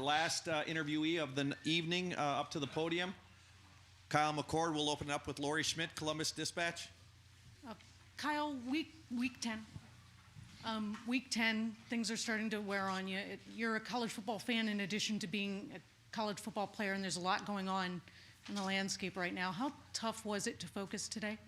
Last interviewee of the evening up to the podium. Kyle McCord will open it up with Lori Schmidt, Columbus Dispatch. Kyle, week 10. Week 10, things are starting to wear on you. You're a college football fan in addition to being a college football player, and there's a lot going on in the landscape right now. How tough was it to focus today?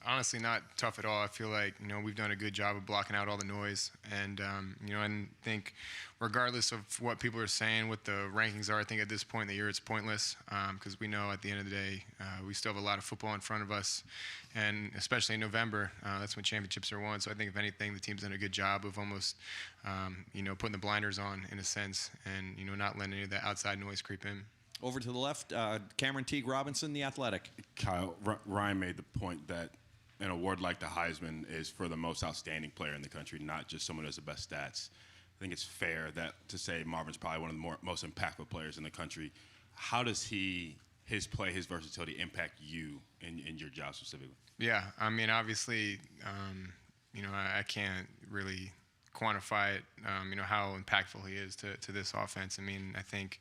Honestly, not tough at all. I feel like, we've done a good job of blocking out all the noise. And, I think regardless of what people are saying, what the rankings are, I think at this point in the year it's pointless because we know at the end of the day we still have a lot of football in front of us. And especially in November, that's when championships are won. So I think if anything, the team's done a good job of almost, putting the blinders on in a sense and, not letting any of that outside noise creep in. Over to the left, Cameron Teague Robinson, The Athletic. Kyle, Ryan made the point that an award like the Heisman is for the most outstanding player in the country, not just someone who has the best stats. I think it's fair to say Marvin's probably one of the most impactful players in the country. How does his play, his versatility impact you in your job specifically? Yeah, I mean, obviously, I can't really quantify it, how impactful he is to this offense. I mean, I think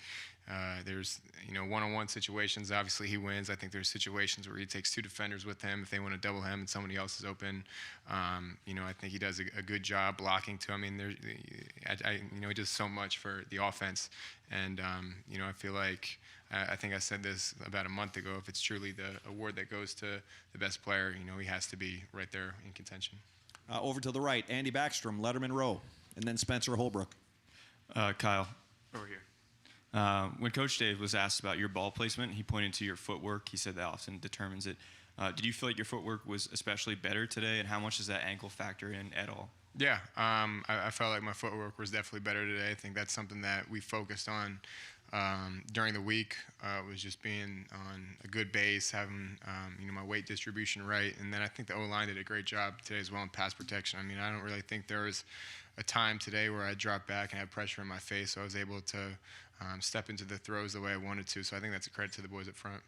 there's, one-on-one situations, obviously he wins. I think there's situations where he takes two defenders with him if they want to double him and somebody else is open. I think he does a good job blocking too. I mean, he does so much for the offense. And, I feel like, I think I said this about a month ago, if it's truly the award that goes to the best player, he has to be right there in contention. Over to the right, Andy Backstrom, Letterman Row, and then Spencer Holbrook. Kyle, over here. When Coach Dave was asked about your ball placement, he pointed to your footwork. He said that often determines it. Did you feel like your footwork was especially better today, and how much does that ankle factor in at all? Yeah, I felt like my footwork was definitely better today. I think that's something that we focused on during the week. Was just being on a good base, having my weight distribution right, and then I think the O-line did a great job today as well in pass protection. I mean, I don't really think there was a time today where I dropped back and had pressure in my face, so I was able to step into the throws the way I wanted to. So I think that's a credit to the boys up front.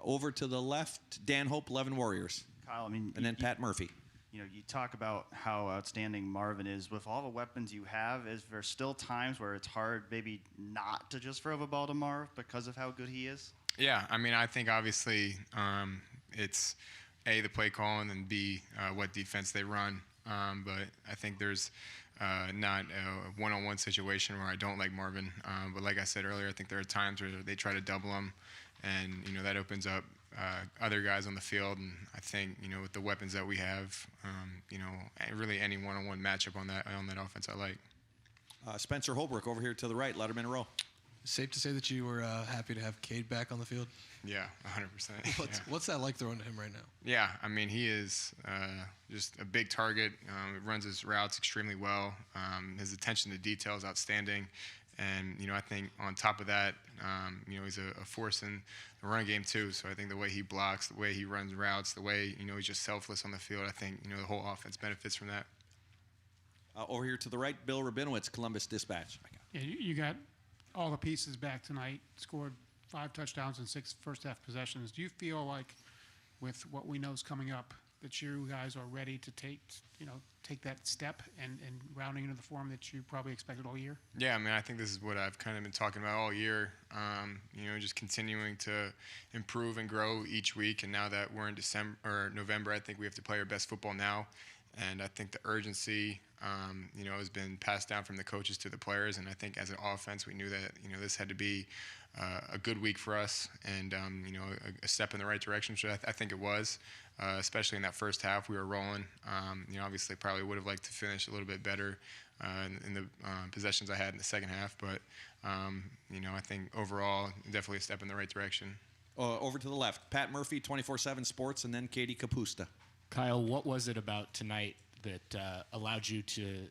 Over to the left, Dan Hope, 11 Warriors. Kyle, and then Pat Murphy. You talk about how outstanding Marvin is. With all the weapons you have, is there still times where it's hard maybe not to just throw the ball to Marv because of how good he is? Yeah, I mean, I think obviously it's A, the play call, and then B, what defense they run. But I think there's not a one-on-one situation where I don't like Marvin. But like I said earlier, I think there are times where they try to double him, and that opens up other guys on the field. And I think with the weapons that we have, really any one-on-one matchup on that offense I like. Spencer Holbrook over here to the right, Letterman Row. Safe to say that you were happy to have Cade back on the field? Yeah, 100%. What's that like throwing to him right now? Yeah, I mean, he is just a big target. Runs his routes extremely well. His attention to detail is outstanding. And, I think on top of that, he's a force in the run game too. So I think the way he blocks, the way he runs routes, the way, he's just selfless on the field, I think, the whole offense benefits from that. Over here to the right, Bill Rabinowitz, Columbus Dispatch. Yeah, you got all the pieces back tonight, scored 5 touchdowns in 6 first-half possessions. Do you feel like, with what we know is coming up, that you guys are ready to take that step and rounding into the form that you probably expected all year? Yeah, I mean, I think this is what I've kind of been talking about all year. Just continuing to improve and grow each week. And now that we're in November, I think we have to play our best football now. And I think the urgency, has been passed down from the coaches to the players. And I think as an offense, we knew that, this had to be a good week for us and, a step in the right direction, which I think it was, especially in that first half. We were rolling. Obviously probably would have liked to finish a little bit better in the possessions I had in the second half. But, I think overall, definitely a step in the right direction. Over to the left, Pat Murphy, 24/7 Sports, and then Katie Kapusta. Kyle, what was it about tonight that allowed you to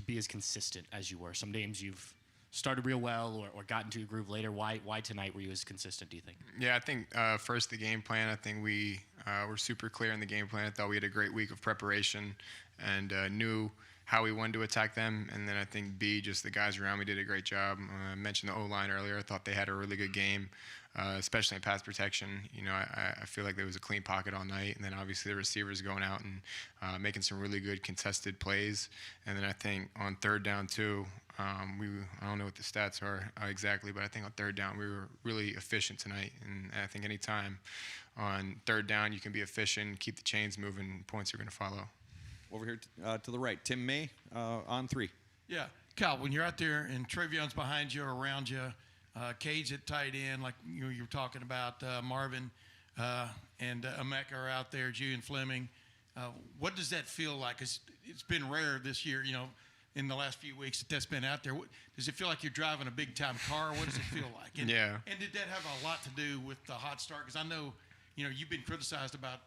be as consistent as you were? Some games you've started real well or gotten to a groove later. Why tonight were you as consistent, do you think? Yeah, I think first the game plan. I think we were super clear in the game plan. I thought we had a great week of preparation and knew how we wanted to attack them. And then I think B, just the guys around me did a great job. I mentioned the O-line earlier. I thought they had a really good game, especially in pass protection. You know, I feel like there was a clean pocket all night. And then obviously the receivers going out and making some really good contested plays. And then I think on third down too, I don't know what the stats are exactly, but I think on third down we were really efficient tonight. And I think any time on third down you can be efficient, keep the chains moving, points are going to follow. Over here to the right, Tim May on 3. Yeah, Kyle, when you're out there and Trayvon's behind you or around you, Cade's at tight end, like you were talking about, Marvin and Emeka are out there, Julian Fleming. What does that feel like? It's been rare this year, you know, in the last few weeks that's been out there. Does it feel like you're driving a big-time car? What does it feel like? And, Yeah. And did that have a lot to do with the hot start? Because I know, you know, you've been criticized about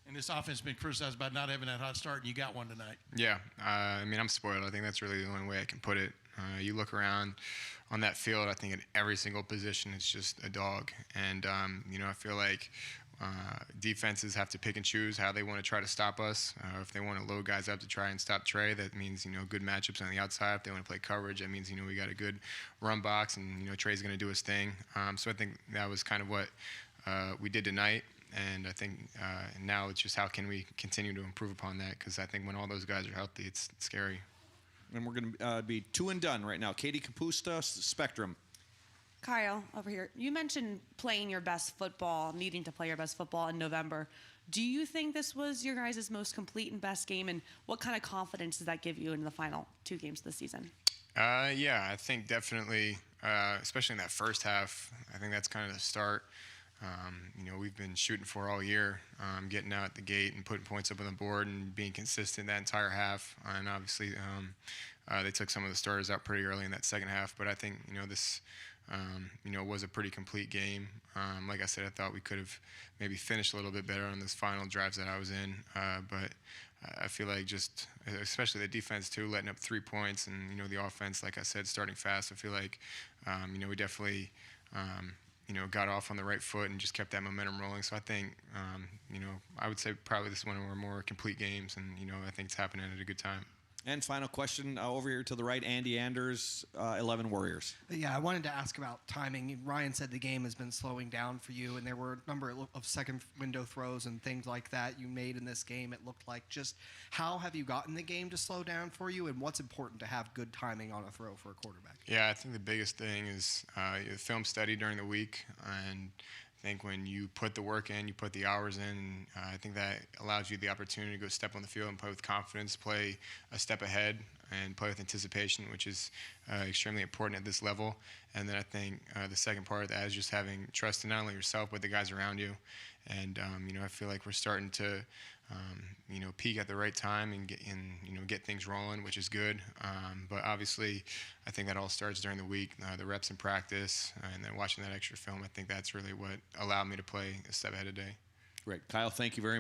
and this offense has been criticized about not having that hot start, and you got one tonight. Yeah, I mean, I'm spoiled. I think that's really the only way I can put it. You look around on that field, I think at every single position it's just a dog. And, you know, I feel like defenses have to pick and choose how they want to try to stop us. If they want to load guys up to try and stop Trey, that means, you know, good matchups on the outside. If they want to play coverage, that means, you know, we got a good run box and, you know, Trey's going to do his thing. So I think that was kind of what we did tonight. And I think now it's just how can we continue to improve upon that, because I think when all those guys are healthy, it's scary. And we're going to be 2 and done right now. Katie Capusta, Spectrum. Kyle, over here. You mentioned playing your best football, needing to play your best football in November. Do you think this was your guys' most complete and best game, and what kind of confidence does that give you in the final 2 games of the season? Yeah, I think definitely, especially in that first half, I think that's kind of the start. You know, we've been shooting for all year, getting out the gate and putting points up on the board and being consistent that entire half. And obviously, they took some of the starters out pretty early in that second half. But I think, you know, this, you know, was a pretty complete game. Like I said, I thought we could have maybe finished a little bit better on those final drives that I was in. But I feel like just, especially the defense too, letting up 3 points, and, you know, the offense, like I said, starting fast. I feel like, you know, we definitely, you know, got off on the right foot and just kept that momentum rolling. So I think, you know, I would say probably this is one of our more complete games, and, you know, I think it's happening at a good time. And final question over here to the right, Andy Anders, 11 Warriors. Yeah, I wanted to ask about timing. Ryan said the game has been slowing down for you, and there were a number of second window throws and things like that you made in this game, it looked like. Just how have you gotten the game to slow down for you, and what's important to have good timing on a throw for a quarterback? Yeah, I think the biggest thing is film study during the week, and I think when you put the work in, you put the hours in, and I think that allows you the opportunity to go step on the field and play with confidence, play a step ahead, and play with anticipation, which is extremely important at this level. And then I think the second part of that is just having trust in not only yourself but the guys around you. And you know, I feel like we're starting to you know, peak at the right time and you know, get things rolling, which is good. But obviously, I think that all starts during the week, the reps in practice, and then watching that extra film. I think that's really what allowed me to play a step ahead today. Great. Kyle, thank you very much.